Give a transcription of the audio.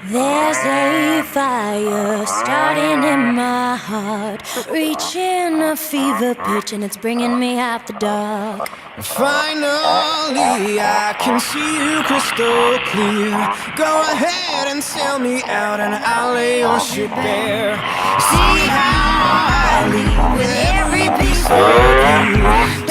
There's a fire starting in my heart, reaching a fever pitch, and it's bringing me out the dark. Finally, I can see you crystal clear. Go ahead and sell me out, and I'll lay your shit bare. See how I leave with every piece of you.